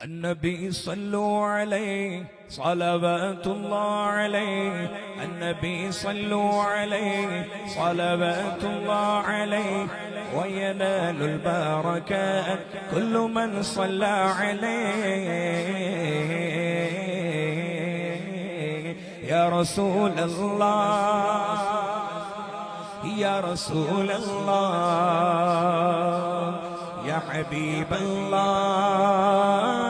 النبي صلوا عليه صلوات الله عليه النبي صلوا عليه صلوات الله عليه وينال البركات كل من صلى عليه يا رسول الله يا رسول الله يا حبيب الله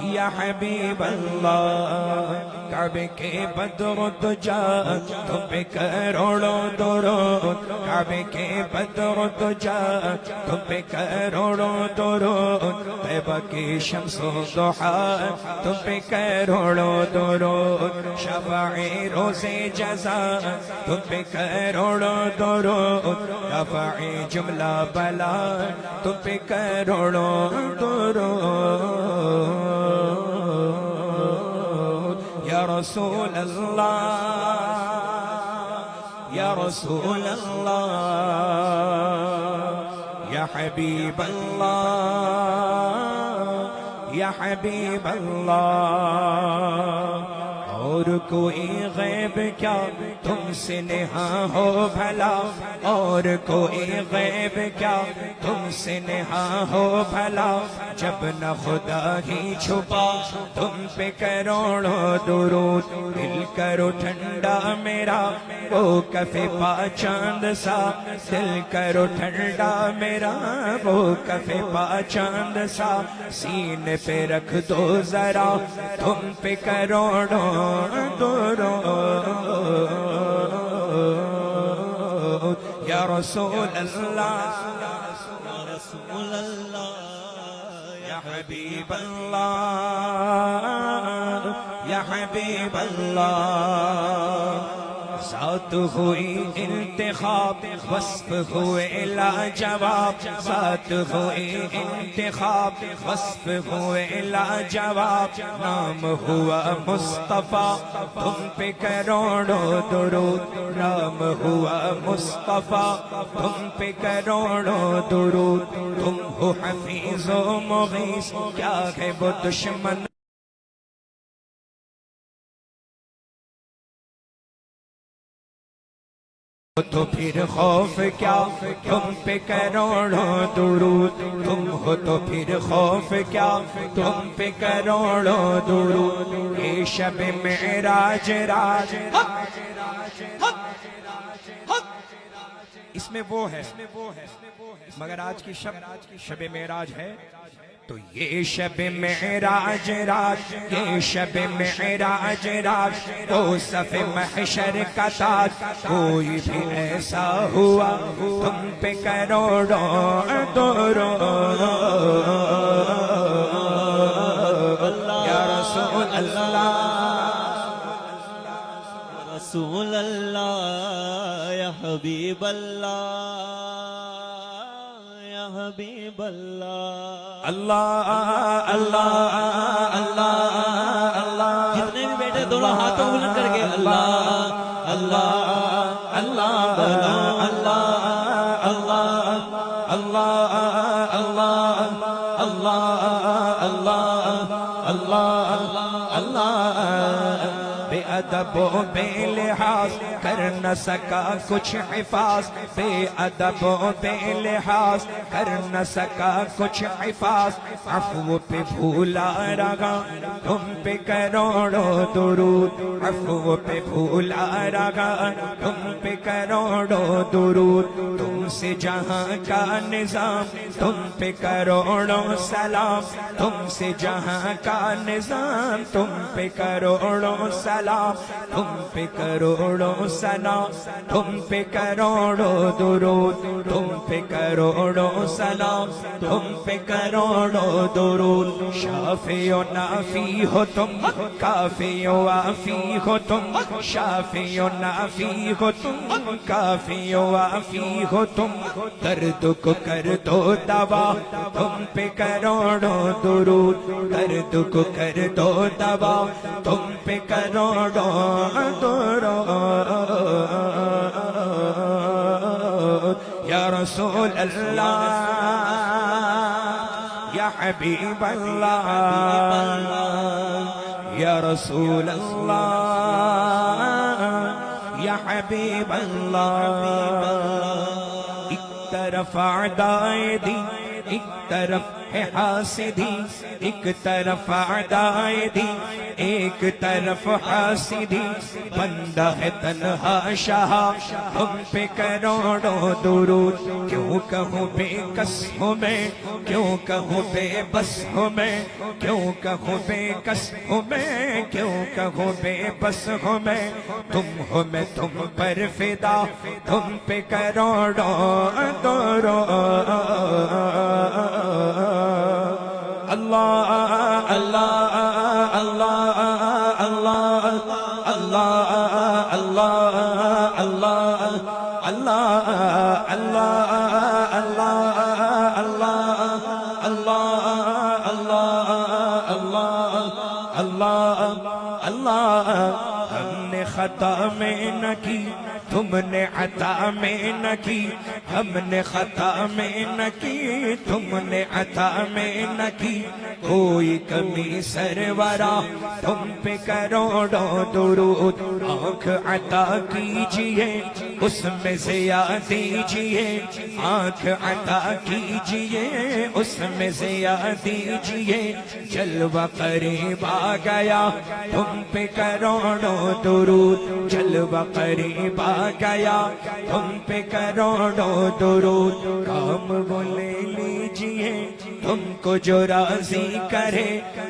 يا حبيب الله کعبے کے بدر الدجا تم پہ کروڑوں درود کعبے کے بدر الدجا تم پہ کروڑوں درود طیبہ کی شمس و ضحا تم پہ کروڑوں درود شفاع روز جزا تم پہ کروڑوں درود دافع جملہ بلا تم پہ کروڑوں درود يا رسول الله يا رسول الله يا حبيب الله يا حبيب الله اور کوئی غیب کیا تم سے نہا ہو بھلا اور کوئی غیب کیا تم سے نہا ہو بھلا جب نہ خدا ہی چھپا تم پہ کروڑوں درود دل کرو ٹھنڈا میرا وہ کفے پا چاند سا دل کرو ٹھنڈا میرا وہ کفے پا چاند سا سینے پہ رکھ دو ذرا تم پہ کروڑوں درود یا رسول اللہ یا رسول اللہ یا حبیب اللہ یا حبیب اللہ ساتھ ہوئی انتخاب وصف ہوئے لاجواب ساتھ ہوئی انتخاب وصف ہوئے لاجواب نام ہوا مصطفیٰ تم پہ کروڑوں درود نام ہوا مصطفیٰ تم پہ کروڑوں درود تم ہو حفیظ و مغیث کیا ہے وہ دشمن تو پھر خوف کیا تم پہ کروڑوں درود تم ہو تو پھر خوف کیا تم پہ کروڑوں درود یہ شب معراج راج اس میں وہ ہے مگر آج کی شب معراج ہے تو یہ شب معراج رات یہ شب معراج رات تو صف محشر کا تاج کوئی بھی ایسا ہوا تم پہ کروڑوں درود یا رسول اللہ رسول اللہ یا حبیب اللہ یا حبیب اللہ اللہ اللہ اللہ اللہ جتنے بھی بیٹھے دونوں ہاتھوں بلند کر کے اللہ اللہ اللہ اللہ اللہ اللہ اللہ اللہ اللہ بے ادب و بے لحاظ کر نہ سکا کچھ حفاظ بے ادب و بے لحاظ کر نہ سکا کچھ حفاظ عفو پہ بھولا رہا تم پہ کروڑوں درود عفو پہ بھولا رہا تم پہ کروڑوں درود تم سے جہاں کا نظام تم پہ کروڑوں سلام تم سے جہاں کا نظام تم پہ کروڑوں سلام تم پہ کروڑوں سلام تم پہ کروڑوں درود تم پہ کروڑوں سلام تم پہ کروڑوں درود شافی و نافی ہو تم کافی و وافی ہو تم شافی و نافی ہو تم کافی و وافی ہو تم درد کو کر دو دوا تم پہ کروڑوں درود درد کو کر دو دوا تم پہ کروڑوں درود یا رسول اللہ یا حبیب اللہ یا رسول اللہ یا حبیب اللہ ایک طرف اعدائے دین ایک طرف ہے حاسدی ایک طرف اعدائے دین ایک طرف حاسدی بندہ ہے تنہا شاہ ہم پہ کروڑوں درود کیوں کہوں بے کس ہوں میں کیوں کہوں بے بس ہوں میں کیوں کہوں بے کس ہوں میں کیوں کہوں بے بس ہوں میں تم ہو میں تم پر فدا تم پہ کروڑوں درود اللہ اللہ اللہ اللہ اللہ اللہ اللہ اللہ اللہ اللہ اللہ اللہ اللہ اللہ ہم نے خطا میں نہ کی تم نے عطا میں نہ کی ہم نے خطا میں نہ کی تم نے عطا میں نہ کی کوئی کمی سرورا تم پہ کروڑوں درود آنکھ عطا کیجئے اس میں ضیا دیجئے آنکھ عطا کیجئے اس میں ضیا دیجئے جلوہ قریب آ گیا تم پہ کروڑوں درود جلوہ قریب آ گیا تم پہ کروڑوں درود کام وہ لے لیجئے تم کو جو راضی کرے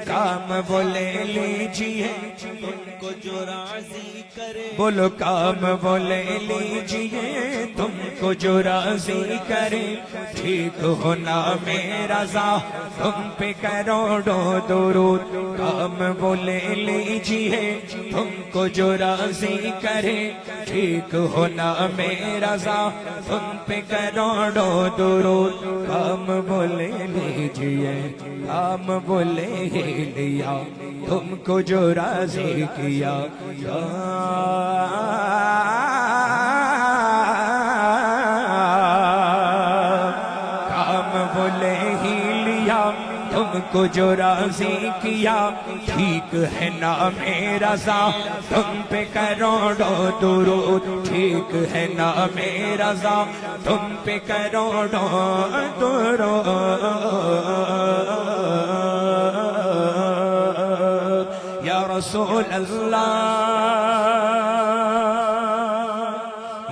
کام وہ لے لیجئے تم کو جو راضی کرے بولو کام وہ لے لیجئے تم کو جو راضی کرے ٹھیک ہونا میرا رضا تم پہ کروڑوں درود کام وہ لے لیجئے تم کو جو راضی کرے ٹھیک ہونا میرا رضا تم پہ کروڑوں درود کام وہ لے لیجئے کام وہ لے لیا تم کو جو راضی کیا کام وہ لے ہی لیا تم کو جو راضی کیا ٹھیک ہے نا میرا رضا تم پہ کروڑوں درود ٹھیک ہے نا میرا رضا تم پہ کروڑوں درود یا رسول اللہ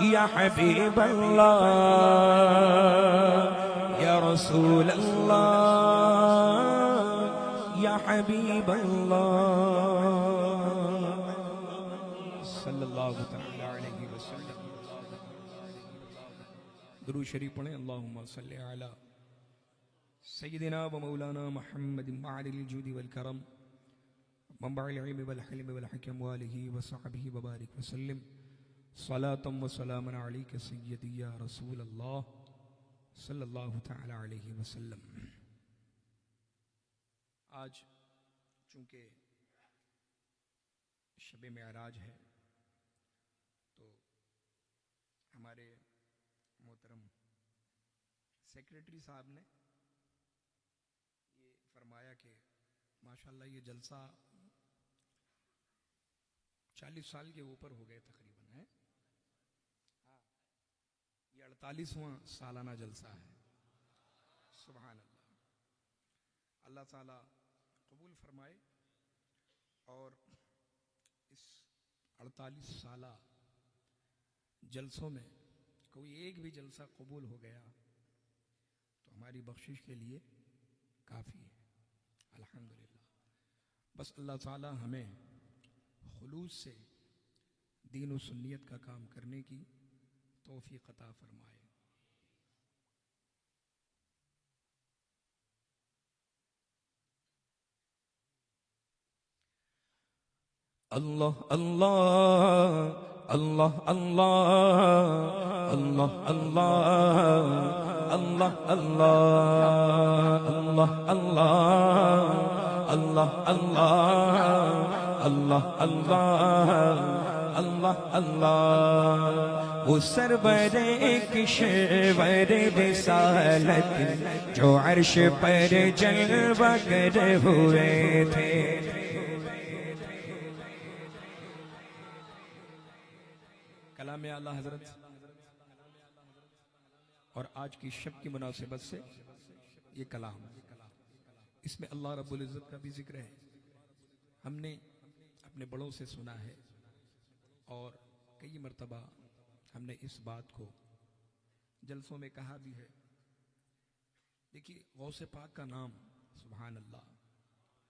یا حبیب اللہ یا رسول اللہ یا حبیب اللہ صلی اللہ تعالی علیہ وسلم درود شریف پڑھیں اللہم صلی علی سیدنا و مولانا محمد معدل الجود والکرم منبع العلم والحلم والحکم والہ وصحبہ وبارک وسلم صلاة و سلام علیک سیدی یا رسول اللہ صلی اللہ تعالی علیہ وسلم آج چونکہ شب معراج ہے تو ہمارے محترم سیکریٹری صاحب نے یہ فرمایا کہ ماشاءاللہ یہ جلسہ 40 سال کے اوپر ہو گئے تقریباً ہے یہ 48واں سالانہ جلسہ ہے سبحان اللہ اللہ تعالیٰ قبول فرمائے اور اس 48 سالہ جلسوں میں کوئی ایک بھی جلسہ قبول ہو گیا تو ہماری بخشش کے لیے کافی ہے الحمدللہ بس اللہ تعالیٰ ہمیں خلوص سے دین و سنیت کا کام کرنے کی توفیق عطا فرمائے اللہ اللہ اللہ اللہ اللہ اللہ اللہ اللہ اللہ اللہ اللہ اللہ اللہ اللہ اللہ وہ سرور کشور رسالت جو عرش پر جلوہ گر ہوئے تھے. کلام اعلیٰ حضرت اور آج کی شب کی مناسبت سے یہ کلام، اس میں اللہ رب العزت کا بھی ذکر ہے. ہم نے اپنے بڑوں سے سنا ہے اور کئی مرتبہ ہم نے اس بات کو جلسوں میں کہا بھی ہے. دیکھیے غوث پاک کا نام، سبحان اللہ،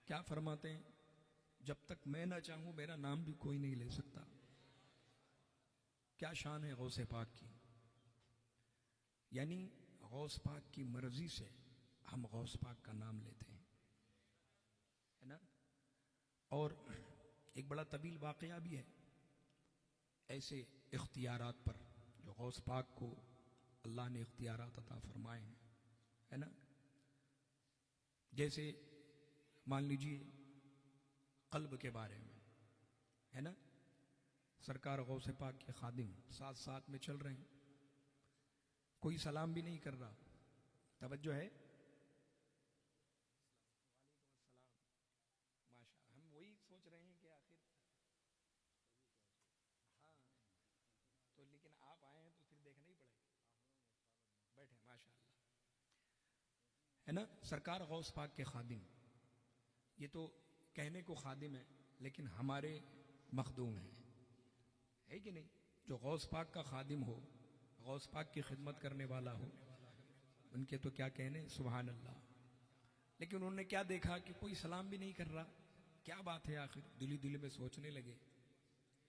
کیا فرماتے ہیں؟ جب تک میں نہ چاہوں میرا نام بھی کوئی نہیں لے سکتا. کیا شان ہے غوث پاک کی، یعنی غوث پاک کی مرضی سے ہم غوث پاک کا نام لیتے ہیں، ہے نا. اور ایک بڑا طویل واقعہ بھی ہے ایسے اختیارات پر جو غوث پاک کو اللہ نے اختیارات عطا فرمائے ہیں، ہے نا. جیسے مان لیجئے قلب کے بارے میں، ہے نا. سرکار غوث پاک کے خادم ساتھ ساتھ میں چل رہے ہیں، کوئی سلام بھی نہیں کر رہا. توجہ ہے؟ ماشاء، ہم وہی سوچ رہے ہیں کہ آخر ہاں تو لیکن آپ آئے ہیں تو پھر دیکھنا ہی پڑے گا. بیٹھے ماشاء اللہ، ہے نا. سرکار غوث پاک کے خادم، یہ تو کہنے کو خادم ہے لیکن ہمارے مخدوم ہیں، ہے کہ نہیں. جو غوث پاک کا خادم ہو، غوث پاک کی خدمت کرنے والا ہو، ان کے تو کیا کہنے، سبحان اللہ. لیکن انہوں نے کیا دیکھا کہ کوئی سلام بھی نہیں کر رہا. کیا بات ہے آخر؟ دل میں سوچنے لگے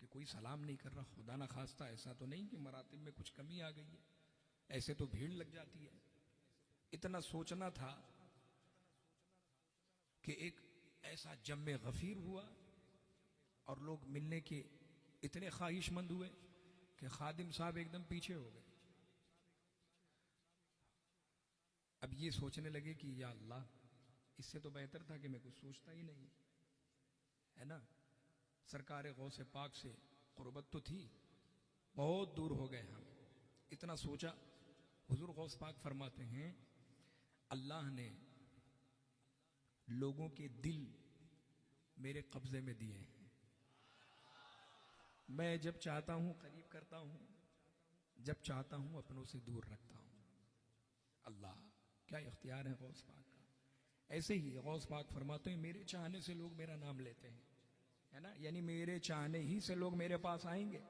کہ کوئی سلام نہیں کر رہا. خدا نہ خواستہ ایسا تو نہیں کہ مراتب میں کچھ کمی آ گئی ہے، ایسے تو بھیڑ لگ جاتی ہے. اتنا سوچنا تھا کہ ایک ایسا جم غفیر ہوا اور لوگ ملنے کے اتنے خواہش مند ہوئے کہ خادم صاحب ایک دم پیچھے ہو گئے. اب یہ سوچنے لگے کہ یا اللہ، اس سے تو بہتر تھا کہ میں کچھ سوچتا ہی نہیں، ہے نا. سرکار غوث پاک سے قربت تو تھی، بہت دور ہو گئے ہم. اتنا سوچا. حضور غوث پاک فرماتے ہیں اللہ نے لوگوں کے دل میرے قبضے میں دیے ہیں، میں جب چاہتا ہوں قریب کرتا ہوں، جب چاہتا ہوں اپنوں سے دور رکھتا ہوں. اللہ کیا اختیار ہے غوث پاک کا. ایسے ہی غوث پاک فرماتے ہیں میرے چاہنے سے لوگ میرا نام لیتے ہیں، ہے نا. یعنی میرے چاہنے ہی سے لوگ میرے پاس آئیں گے،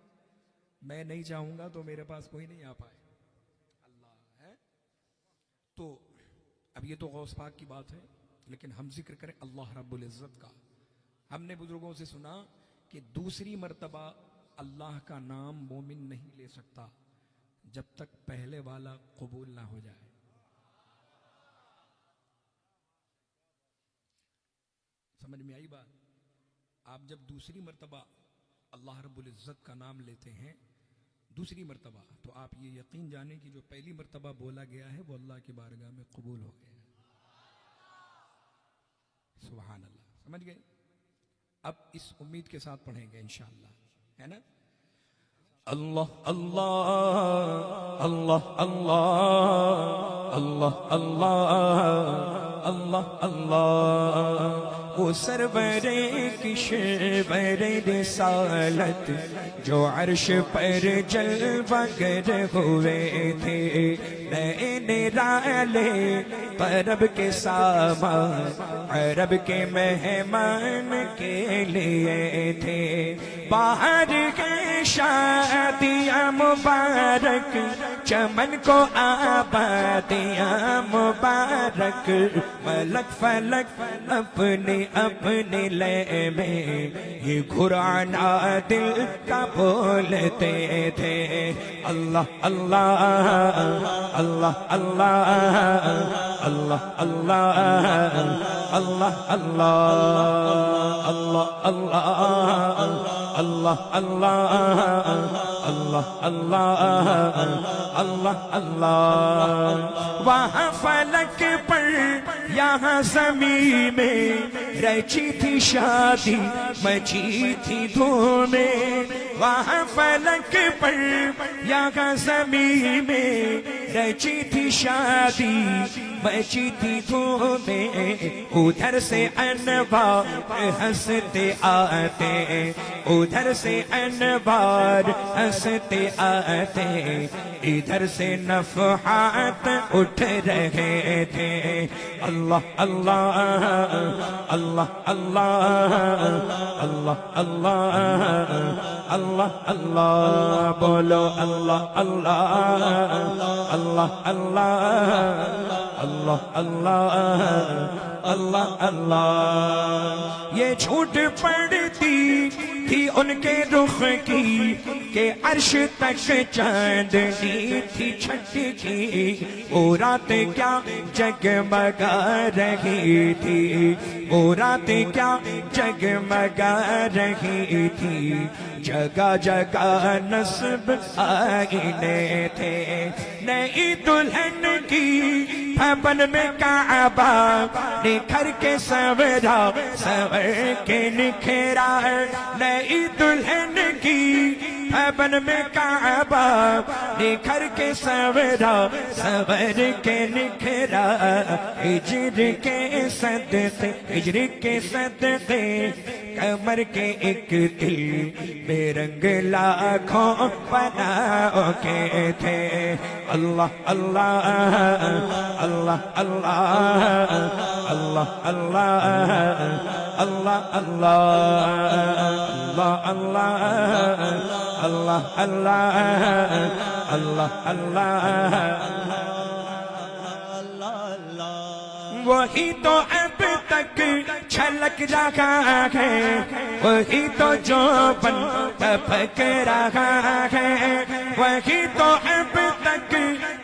میں نہیں چاہوں گا تو میرے پاس کوئی نہیں آ پائے. اللہ ہے. تو اب یہ تو غوث پاک کی بات ہے، لیکن ہم ذکر کریں اللہ رب العزت کا. ہم نے بزرگوں سے سنا کہ دوسری مرتبہ اللہ کا نام مومن نہیں لے سکتا جب تک پہلے والا قبول نہ ہو جائے. سمجھ میں آئی بات؟ آپ جب دوسری مرتبہ اللہ رب العزت کا نام لیتے ہیں، دوسری مرتبہ، تو آپ یہ یقین جانیں کہ جو پہلی مرتبہ بولا گیا ہے وہ اللہ کی بارگاہ میں قبول ہو گیا. سبحان اللہ. سمجھ گئے؟ اب اس امید کے ساتھ پڑھیں گے انشاءاللہ، ہے نا. اللہ اللہ اللہ اللہ اللہ اللہ اللہ اللہ وہ سرور کشور رسالت جو عرش پر جلوہ گر ہوئے تھے، نین رالے قرب کے سامان عرب کے مہمان کے لیے تھے. باہر کے شادیاں مبارک، چمن کو آبادیاں مبارک، ملک فلک اپنے اپنے لے میں یہ قرآن دل کا بولتے تھے. اللہ اللہ اللہ اللہ اللہ اللہ اللہ اللہ اللہ اللہ اللہ اللہ اللہ اللہ اللہ اللہ وہاں فلک پر یہاں زمین میں رچی تھی شادی مچی تھی دھومیں وہاں فلک پر یہاں زمین میں رچی تھی شادی مچی تھی دھومیں ادھر سے انوار ہنستے آتے ادھر سے انوار ہنستے آتے ادھر سے نفحات اٹھ رہے تھے اللہ اللہ اللہ اللہ اللہ اللہ اللہ اللہ بولو اللہ اللہ اللہ اللہ اللہ اللہ اللہ اللہ یہ جھوٹ پڑتی تھی ان کے رخ کی کہ عرش تک چاندنی تھی چھٹکی وہ رات کیا جگمگا رہی تھی وہ رات کیا جگمگا رہی تھی جگہ جگہ نصب آئینے تھے نئی دلہن کی بھون میں کعبہ نکھر کے سورا سور کے نکھرا نئی دلہن کی بھون میں کعبہ نکھر کے سورا سور کے نکھرا ہجر کے صدقے ہجر کے صدقے کمر کے ایک دل بے رنگ لاکھوں بناؤ کے تھے اللہ اللہ اللہ اللہ اللہ اللہ اللہ اللہ اللہ اللہ اللہ وہی تو اب تک چھلک رہا ہے وہی تو جو بن ٹپک رہا ہے وہی تو اب تک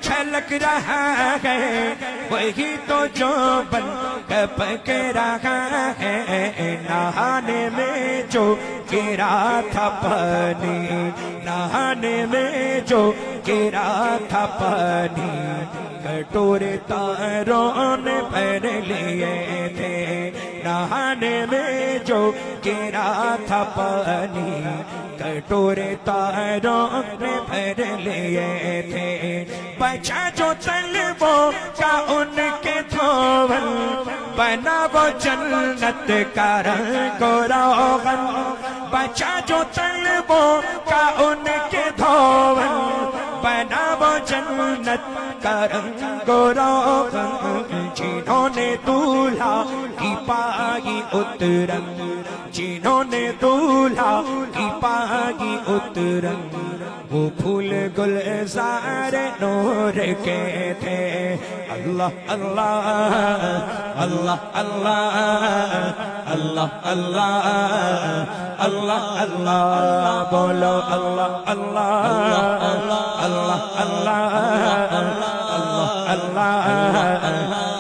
چھلک رہا ہے وہی تو جو بن ٹپک رہا ہے نہانے میں جو گرا تھا پانی نہانے میں جو گرا تھا پانی کٹورے تاروں نے بھر لیے تھے نہانے میں جو گرا تھا پانی کٹورے تاروں نے بھر لیے تھے بچا جو طلبوں کا ان کے دھول بنا وہ جنت کا رنگ و روغن بچا جو طلبوں کا ان کے دھول بنا وہ جنت کا رنگ و روغن جنہوں نے دولہا کی پائی اترن جنہوں نے دولہا کی پائی اترن وہ پھول گلزار نور کے تھے اللہ اللہ اللہ اللہ اللہ اللہ اللہ اللہ بولو اللہ اللہ اللہ اللہ اللہ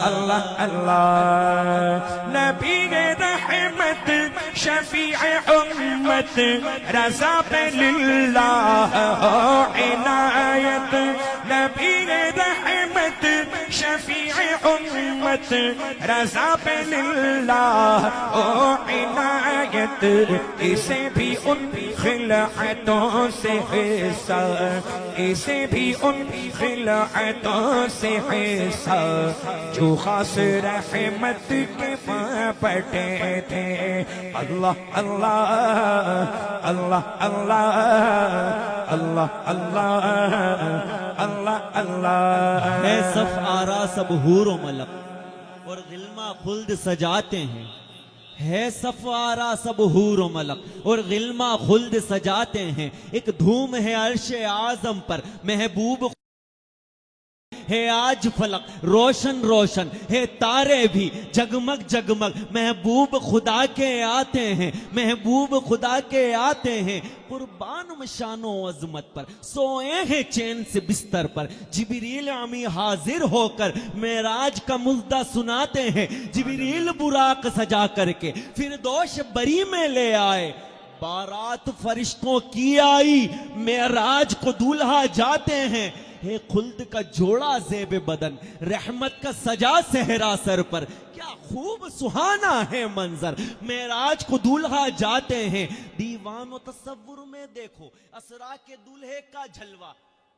اللہ اللہ نبی رحمت شفیع امت رضا پہ للہ ہو عنایت نبی رحمت شفیع امت رضا پہ للہ ہو عنایت اسے بھی ان خلعتوں سے حصہ اسے بھی ان خلعتوں سے حصہ جو خاص رحمت کے پاں پٹے تھے اللہ اللہ اللہ اللہ اللہ اللہ اللہ اللہ ہے صف آرا سب حور و ملک اور غلمہ خلد سجاتے ہیں ہے صف آرا سب حور و ملک اور غلمہ خلد سجاتے ہیں ایک دھوم ہے عرش اعظم پر محبوب ہے آج فلک روشن روشن ہے تارے بھی جگمگ جگمگ محبوب خدا کے آتے ہیں محبوب خدا کے آتے ہیں قربان شان و عظمت پر سوئے ہیں چین سے بستر پر جبریل امی حاضر ہو کر معراج کا مژدہ سناتے ہیں جبریل براق سجا کر کے فردوس بری میں لے آئے بارات فرشتوں کی آئی، معراج کو دولہا جاتے ہیں، ہے خلد کا جوڑا زیب بدن، رحمت کا سجا صحرا سر پر، کیا خوب سہانا ہے منظر، معراج کو دولہا جاتے ہیں، دیوان و تصور میں دیکھو اسرا کے دولہے کا جھلوا،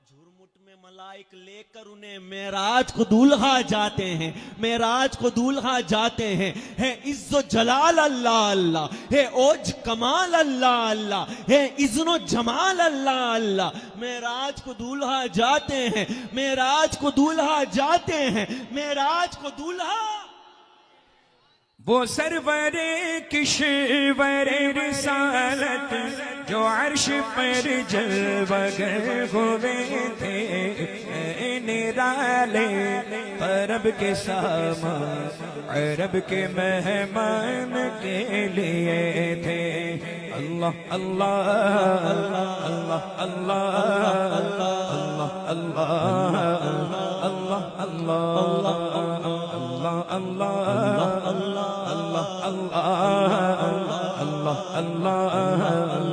جھرمٹ میں ملائک لے کر انہیں معراج کو دولہا جاتے ہیں، معراج کو دولہا جاتے ہیں، ہے عز و جلال اللہ اللہ، ہے اوج کمال اللہ اللہ، ہے اذن و جمال اللہ اللہ، معراج کو دولہا جاتے ہیں، معراج کو دولہا جاتے ہیں، معراج کو دولہا۔ وہ سرور کشور رسالت جو عرش پر جلوگر ہوئے تھے، نرالے عرب کے سامان عرب کے مہمان کے لیے تھے۔ اللہ اللہ اللہ اللہ اللہ اللہ اللہ اللہ اللہ اللہ اللہ